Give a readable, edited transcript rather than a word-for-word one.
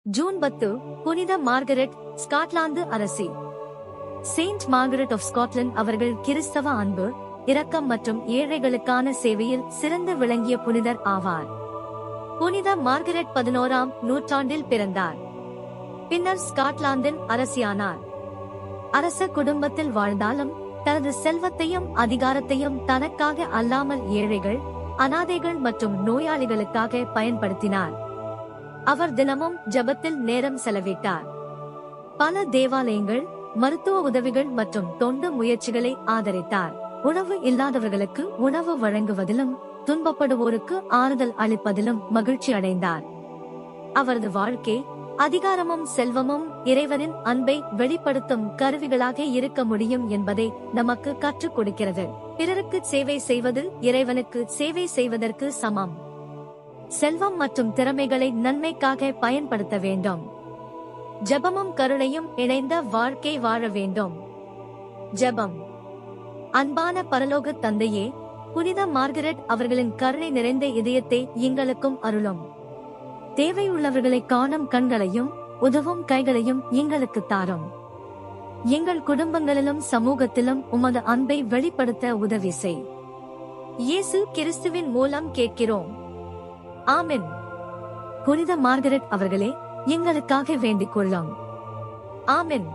June 10 புனித Margaret, Scotland அரசி. Saint Margaret of Scotland அவர்கள் கிறிஸ்தவ அன்பு, இரக்கம் மற்றும் ஏழைகளுக்கான சேவையில் சிறந்து விளங்கிய புனிதர் ஆவார். புனித மார்கரெட் 11ஆம் நூற்றாண்டில் பிறந்தார். பின்னர் ஸ்காட்லாந்தின் அரசியானார். அரச குடும்பத்தில் வாழ்ந்தாலும் தனது செல்வத்தையும் அதிகாரத்தையும் தனக்காக அல்லாமல் ஏழைகள், அனாதைகள் மற்றும் நோயாளிகளுக்காக பயன்படுத்தினார். அவர் தினமும் ஜெபத்தில் நேரம் செலவிட்டார். பல தேவாலயங்கள், மருத்துவ உதவிகள் மற்றும் தொண்டு முயற்சிகளை ஆதரித்தார். உணவு இல்லாதவர்களுக்கு உணவு வழங்குவதிலும் துன்பப்படுவோருக்கு ஆறுதல் அளிப்பதிலும் மகிழ்ச்சி அடைந்தார். அவரது வாழ்க்கை, அதிகாரமும் செல்வமும் இறைவனின் அன்பை வெளிப்படுத்தும் கருவிகளாக இருக்க முடியும் என்பதை நமக்கு கற்றுக் கொடுக்கிறது. பிறருக்கு சேவை செய்வது இறைவனுக்கு சேவை செய்வதற்கு சமம். செல்வம் மற்றும் திறமைகளை நன்மைக்காக பயன்படுத்த வேண்டும். ஜெபமும் கருணையும் இணைந்த வாழ்க்கை வாழ வேண்டும். ஜெபம். அன்பான பரலோக தந்தையே, புனித மார்கரெட் அவர்களின் கருணை நிறைந்த இதயத்தை எங்களுக்கும் அருளும். தேவையுள்ளவர்களை காணும் கண்களையும் உதவும் கைகளையும் எங்களுக்கு தாரும். எங்கள் குடும்பங்களிலும் சமூகத்திலும் உமது அன்பை வெளிப்படுத்த உதவி செய். இயேசு கிறிஸ்துவின் மூலம் கேட்கிறோம். ஆமென். புனித மார்கரெட் அவர்களே, எங்களுக்காக வேண்டிக் கொள்ளும். ஆமென்.